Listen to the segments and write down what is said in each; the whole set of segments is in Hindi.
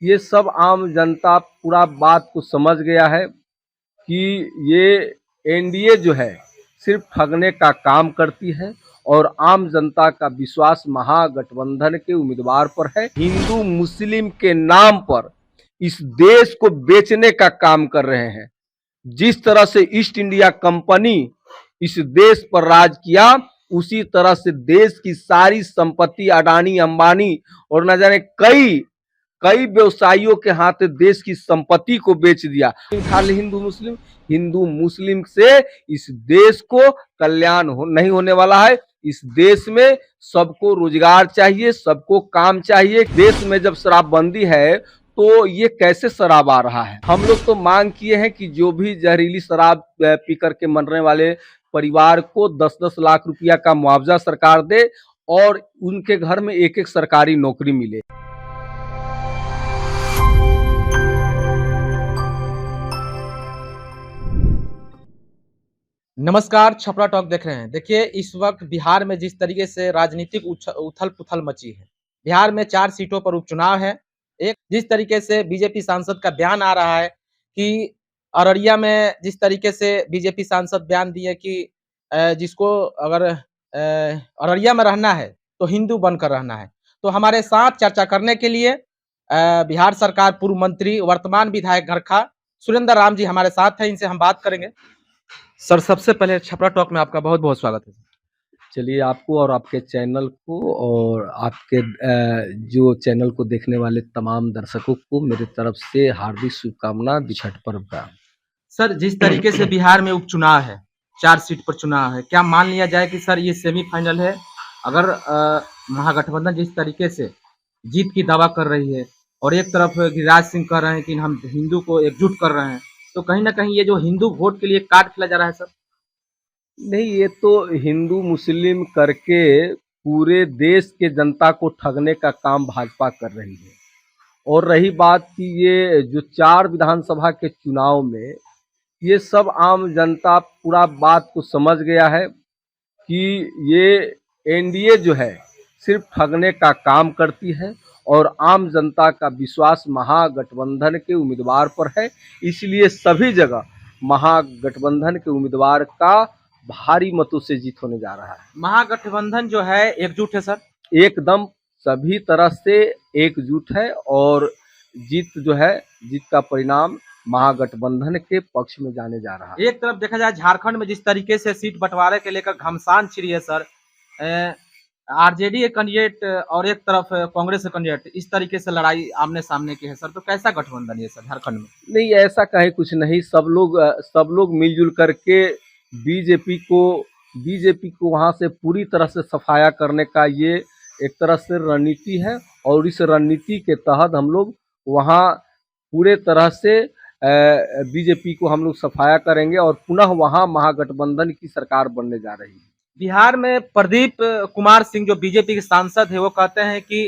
ये सब आम जनता पूरा बात को समझ गया है कि ये एनडीए जो है सिर्फ ठगने का काम करती है और आम जनता का विश्वास महागठबंधन के उम्मीदवार पर है। हिंदू मुस्लिम के नाम पर इस देश को बेचने का काम कर रहे हैं। जिस तरह से ईस्ट इंडिया कंपनी इस देश पर राज किया, उसी तरह से देश की सारी संपत्ति अडानी अंबानी और न जाने कई कई व्यवसायियों के हाथ देश की संपत्ति को बेच दिया। खाली हिंदू मुस्लिम से इस देश को कल्याण नहीं होने वाला है। इस देश में सबको रोजगार चाहिए, सबको काम चाहिए। देश में जब शराबबंदी है तो ये कैसे शराब आ रहा है? हम लोग तो मांग किए हैं कि जो भी जहरीली शराब पी करके मरने वाले परिवार को 10-10 लाख रुपया का मुआवजा सरकार दे और उनके घर में एक-एक सरकारी नौकरी मिले। नमस्कार, छपरा टॉक देख रहे हैं। देखिए, इस वक्त बिहार में जिस तरीके से राजनीतिक उथल पुथल मची है, बिहार में 4 सीटों पर उपचुनाव है। एक जिस तरीके से बीजेपी सांसद का बयान आ रहा है कि अररिया में जिस तरीके से बीजेपी सांसद बयान दिए कि जिसको अगर अररिया में रहना है तो हिंदू बनकर रहना है। तो हमारे साथ चर्चा करने के लिए बिहार सरकार पूर्व मंत्री वर्तमान विधायक गरखा सुरेंद्र राम जी हमारे साथ हैं। इनसे हम बात करेंगे। सर, सबसे पहले छपरा टॉक में आपका बहुत बहुत स्वागत है। चलिए, आपको और आपके चैनल को और आपके जो चैनल को देखने वाले तमाम दर्शकों को मेरी तरफ से हार्दिक शुभकामना छठ पर्व का। सर, जिस तरीके से बिहार में उपचुनाव है, 4 सीट पर चुनाव है, क्या मान लिया जाए कि सर ये सेमीफाइनल है? अगर महागठबंधन जिस तरीके से जीत की दावा कर रही है और एक तरफ गिरिराज सिंह कह रहे हैं कि हम हिंदू को एकजुट कर रहे हैं, तो कहीं ना कहीं ये जो हिंदू वोट के लिए काट खेला जा रहा है सर? नहीं, ये तो हिंदू मुस्लिम करके पूरे देश के जनता को ठगने का काम भाजपा कर रही है। और रही बात कि ये जो 4 विधानसभा के चुनाव में ये सब आम जनता पूरा बात को समझ गया है कि ये एनडीए जो है सिर्फ ठगने का काम करती है और आम जनता का विश्वास महागठबंधन के उम्मीदवार पर है। इसलिए सभी जगह महागठबंधन के उम्मीदवार का भारी मतों से जीत होने जा रहा है। महागठबंधन जो है एकजुट है सर? एकदम सभी तरह से एकजुट है और जीत का परिणाम महागठबंधन के पक्ष में जाने जा रहा है। एक तरफ देखा जाए झारखंड में जिस तरीके से सीट बंटवारे के लेकर घमासान छिड़ी है सर, आरजेडी के कैंडिडेट और एक तरफ कांग्रेस के कैंडिडेट, इस तरीके से लड़ाई आमने सामने की है सर। तो कैसा गठबंधन है सर झारखंड में? नहीं, ऐसा कहीं कुछ नहीं। सब लोग मिलजुल करके बीजेपी को वहां से पूरी तरह से सफाया करने का ये एक तरह से रणनीति है और इस रणनीति के तहत हम लोग वहां पूरे तरह से बीजेपी को हम लोग सफाया करेंगे और पुनः वहां महागठबंधन की सरकार बनने जा रही है। बिहार में प्रदीप कुमार सिंह जो बीजेपी के सांसद है, वो कहते हैं कि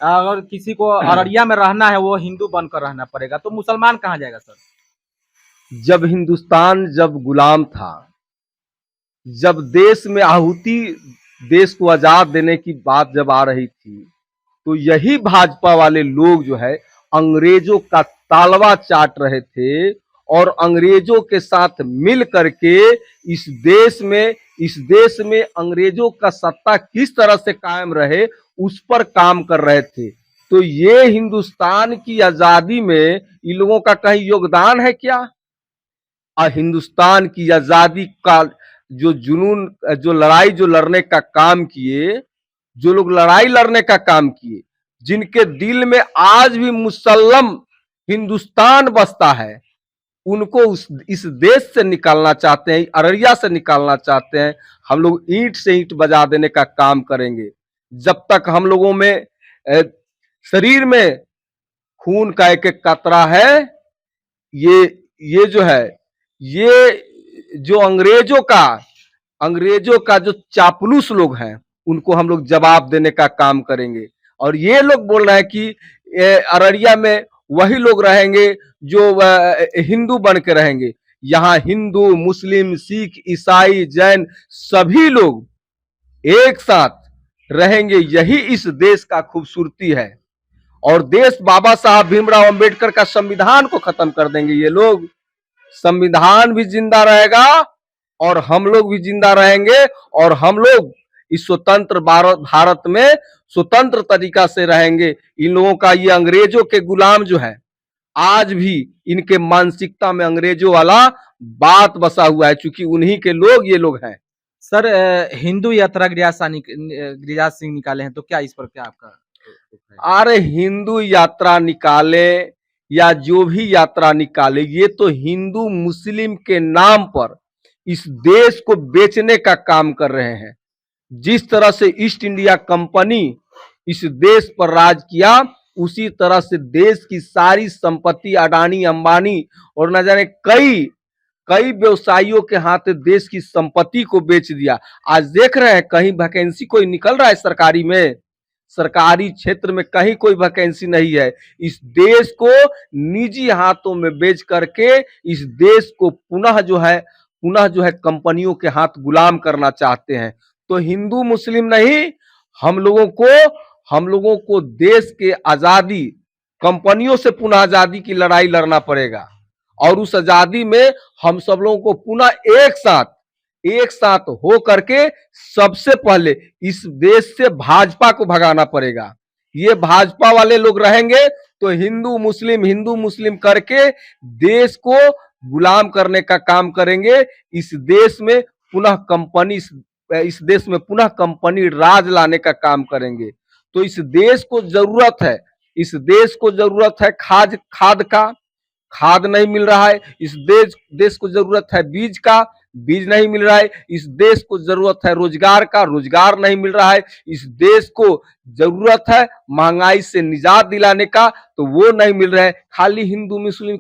अगर किसी को अररिया में रहना है वो हिंदू बनकर रहना पड़ेगा। तो मुसलमान कहाँ जाएगा सर? जब हिंदुस्तान जब गुलाम था, जब देश में देश को आजाद देने की बात जब आ रही थी, तो यही भाजपा वाले लोग जो है अंग्रेजों का तालवा चाट रहे थे और अंग्रेजों के साथ मिल करके इस देश में अंग्रेजों का सत्ता किस तरह से कायम रहे उस पर काम कर रहे थे। तो ये हिंदुस्तान की आजादी में इन लोगों का कहीं योगदान है क्या? हिंदुस्तान की आजादी का जो जुनून, जो लड़ने का काम किए, जो लोग लड़ाई लड़ने का काम किए, जिनके दिल में आज भी मुसल्लम हिंदुस्तान बसता है, उनको इस देश से निकालना चाहते हैं, अररिया से निकालना चाहते हैं। हम लोग ईंट से ईंट बजा देने का काम करेंगे। जब तक हम लोगों में शरीर में खून का एक एक कतरा है, ये जो है, ये जो अंग्रेजों का जो चापलूस लोग हैं, उनको हम लोग जवाब देने का काम करेंगे। और ये लोग बोल रहे हैं कि अररिया में वही लोग रहेंगे जो हिंदू बन के रहेंगे। यहाँ हिंदू, मुस्लिम, सिख, ईसाई, जैन सभी लोग एक साथ रहेंगे। यही इस देश का खूबसूरती है और देश बाबा साहब भीमराव अंबेडकर का संविधान को खत्म कर देंगे ये लोग। संविधान भी जिंदा रहेगा और हम लोग भी जिंदा रहेंगे, और हम लोग इस स्वतंत्र भारत में स्वतंत्र तरीका से रहेंगे। इन लोगों का, ये अंग्रेजों के गुलाम जो है, आज भी इनके मानसिकता में अंग्रेजों वाला बात बसा हुआ है, क्योंकि उन्हीं के लोग ये लोग हैं। सर हिंदू यात्रा गिरिराज सिंह निकाले हैं, तो क्या इस पर क्या आपका है? अरे हिंदू यात्रा निकाले या जो भी यात्रा निकाले, ये तो हिंदू मुस्लिम के नाम पर इस देश को बेचने का काम कर रहे हैं। जिस तरह से ईस्ट इंडिया कंपनी इस देश पर राज किया, उसी तरह से देश की सारी संपत्ति अडानी अंबानी और न जाने कई कई व्यवसायियों के हाथ देश की संपत्ति को बेच दिया। आज देख रहे हैं कहीं वैकेंसी कोई निकल रहा है सरकारी में? सरकारी क्षेत्र में कहीं कोई वैकेंसी नहीं है। इस देश को निजी हाथों में बेच करके इस देश को पुनः जो है कंपनियों के हाथ गुलाम करना चाहते हैं। तो हिंदू मुस्लिम नहीं, हम लोगों को देश के आजादी, कंपनियों से पुनः आजादी की लड़ाई लड़ना पड़ेगा, और उस आजादी में हम सब लोगों को पुनः एक साथ हो करके सबसे पहले इस देश से भाजपा को भगाना पड़ेगा। ये भाजपा वाले लोग रहेंगे तो हिंदू मुस्लिम करके देश को गुलाम करने का काम करेंगे। इस देश में पुनः कंपनी राज लाने का काम करेंगे। तो इस देश को जरूरत है खाद का, खाद नहीं मिल रहा है। इस देश को जरूरत है बीज का, बीज नहीं मिल रहा है। इस देश को जरूरत है रोजगार का, रोजगार नहीं मिल रहा है। इस देश को जरूरत है महंगाई से निजात दिलाने का, तो वो नहीं मिल रहा है। खाली हिंदू मुस्लिम,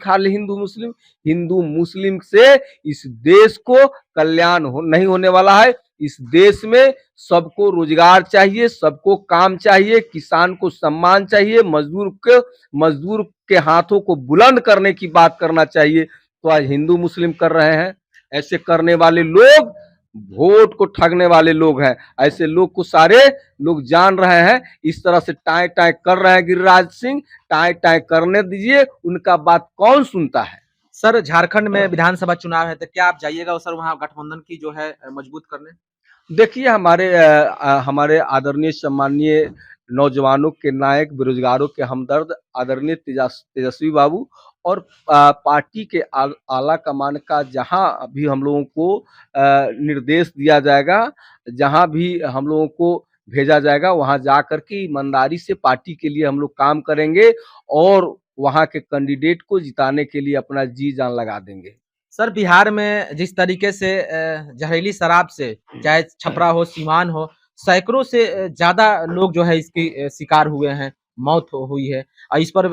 हिंदू मुस्लिम से इस देश को कल्याण नहीं होने वाला है। इस देश में सबको रोजगार चाहिए, सबको काम चाहिए, किसान को सम्मान चाहिए, मजदूर के हाथों को बुलंद करने की बात करना चाहिए। तो आज हिंदू मुस्लिम कर रहे हैं। ऐसे करने वाले लोग वोट को ठगने वाले लोग हैं। ऐसे लोग को सारे लोग जान रहे हैं। इस तरह से टाई टाई कर रहे हैं गिरिराज सिंह, टाई टाई करने दीजिए, उनका बात कौन सुनता है। सर झारखंड में विधानसभा चुनाव है, तो क्या आप जाइएगा सर वहाँ गठबंधन की जो है मजबूत करने? देखिए, हमारे आदरणीय सम्मानीय नौजवानों के नायक, बेरोजगारों के हमदर्द आदरणीय तेजस्वी बाबू और पार्टी के आला कमान का जहां भी हम लोगों को निर्देश दिया जाएगा, जहां भी हम लोगों को भेजा जाएगा, वहां जा करके ईमानदारी से पार्टी के लिए हम लोग काम करेंगे और वहां के कैंडिडेट को जिताने के लिए अपना जी जान लगा देंगे। सर बिहार में जिस तरीके से जहरीली शराब से, चाहे छपरा हो, सीवान हो, सैकड़ों से ज़्यादा लोग जो है इसकी शिकार हुए हैं, मौत हुई है। और इस पर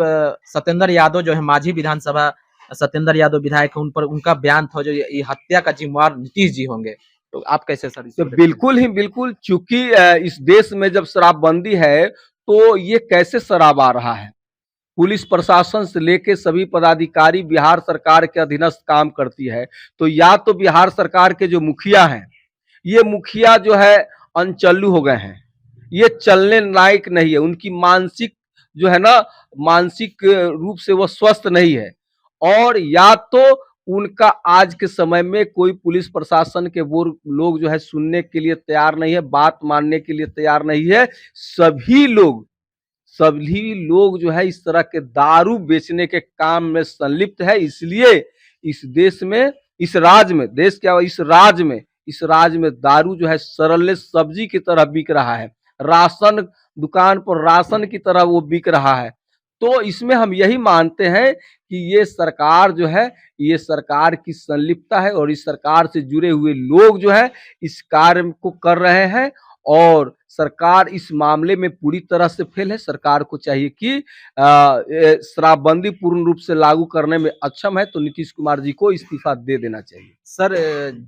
सत्येंद्र यादव जो है मांझी विधानसभा, सत्येंद्र यादव विधायक है, उन पर उनका बयान था जो ये हत्या का जिम्मेवार नीतीश जी होंगे। तो आप कैसे सर तो बिल्कुल, चूंकि इस देश में जब शराबबंदी है तो ये कैसे शराब आ रहा है? पुलिस प्रशासन से लेके सभी पदाधिकारी बिहार सरकार के अधीनस्थ काम करती है। तो या तो बिहार सरकार के जो मुखिया हैं, ये मुखिया जो है अनचल्लू हो गए हैं, ये चलने लायक नहीं है। उनकी मानसिक जो है ना, मानसिक रूप से वो स्वस्थ नहीं है, और या तो उनका आज के समय में कोई पुलिस प्रशासन के वो लोग जो है सुनने के लिए तैयार नहीं है, बात मानने के लिए तैयार नहीं है। सभी लोग जो है इस तरह के दारू बेचने के काम में संलिप्त है। इसलिए इस देश में, इस राज्य में, देश क्या, इस राज्य में दारू जो है सरल सब्जी की तरह बिक रहा है, राशन दुकान पर राशन की तरह वो बिक रहा है। तो इसमें हम यही मानते हैं कि ये सरकार की संलिप्तता है, और इस सरकार से जुड़े हुए लोग जो है इस कार्य को कर रहे हैं, और सरकार इस मामले में पूरी तरह से फेल है। सरकार को चाहिए कि शराबबंदी पूर्ण रूप से लागू करने में अक्षम है, तो नीतीश कुमार जी को इस्तीफा दे देना चाहिए। सर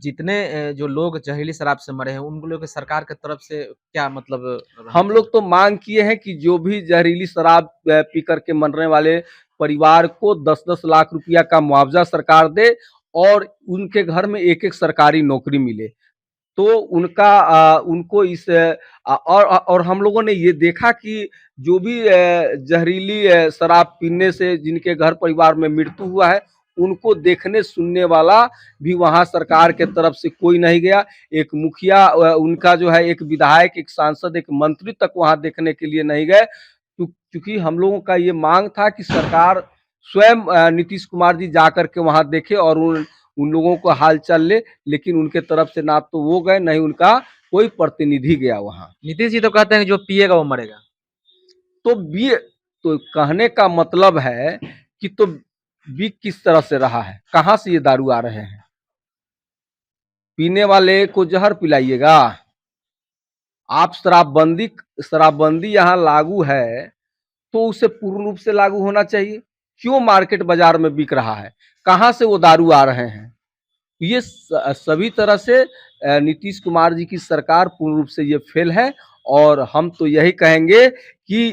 जितने जो लोग जहरीली शराब से मरे हैं, उन लोगों के सरकार की तरफ से क्या मतलब? हम लोग तो मांग किए हैं कि जो भी जहरीली शराब पी करके मरने वाले परिवार को 10-10 लाख रुपया का मुआवजा सरकार दे, और उनके घर में एक-एक सरकारी नौकरी मिले। तो उनको इस और हम लोगों ने ये देखा कि जो भी जहरीली शराब पीने से जिनके घर परिवार में मृत्यु हुआ है, उनको देखने सुनने वाला भी वहाँ सरकार के तरफ से कोई नहीं गया। एक मुखिया उनका जो है, एक विधायक, एक सांसद, एक मंत्री तक वहाँ देखने के लिए नहीं गए। क्योंकि हम लोगों का ये मांग था कि सरकार स्वयं नीतीश कुमार जी जाकर के वहाँ देखे और उन लोगों को हालचाल ले, लेकिन उनके तरफ से ना तो वो गए, नहीं उनका कोई प्रतिनिधि गया वहाँ। नीतीश जी तो कहते हैं कि जो पिएगा वो मरेगा। तो बी तो कहने का मतलब है कि तो बी किस तरह से रहा है, कहाँ से ये दारू आ रहे हैं? पीने वाले को जहर पिलाइएगा? आप शराबबंदी यहाँ लागू है तो उसे पूर्ण रूप से लागू होना चाहिए। क्यों मार्केट बाजार में बिक रहा है? कहाँ से वो दारू आ रहे हैं? ये सभी तरह से नीतीश कुमार जी की सरकार पूर्ण रूप से ये फेल है और हम तो यही कहेंगे कि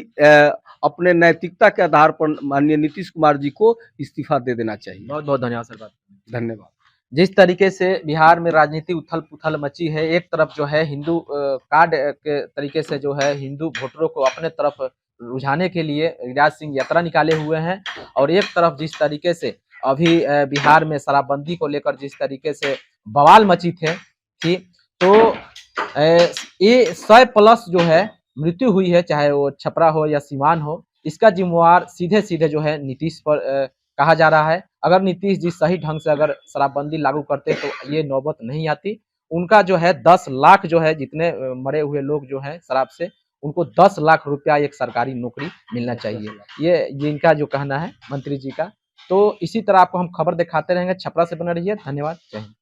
अपने नैतिकता के आधार पर माननीय नीतीश कुमार जी को इस्तीफा दे देना चाहिए। बहुत बहुत धन्यवाद सर। धन्यवाद। जिस तरीके से बिहार में राजनीति उथल-पुथल मची है, एक तरफ जो है हिंदू कार्ड के तरीके से जो है हिंदू वोटरों को अपने तरफ रुझाने के लिए गिरिराज सिंह यात्रा निकाले हुए हैं और एक तरफ जिस तरीके से अभी बिहार में शराबबंदी को लेकर जिस तरीके से बवाल मची थी, तो ये 100+ जो है मृत्यु हुई है, चाहे वो छपरा हो या सीवान हो, इसका जिम्मेवार सीधे-सीधे जो है नीतीश पर कहा जा रहा है। अगर नीतीश जी सही ढंग से अगर शराबबंदी लागू करते तो ये नौबत नहीं आती। उनका जो है 10 लाख जो है जितने मरे हुए लोग जो हैं शराब से, उनको 10 लाख रुपया एक सरकारी नौकरी मिलना चाहिए। ये इनका जो कहना है मंत्री जी का। तो इसी तरह आपको हम खबर दिखाते रहेंगे। छपरा से बने रहिए। धन्यवाद। जय हिंद।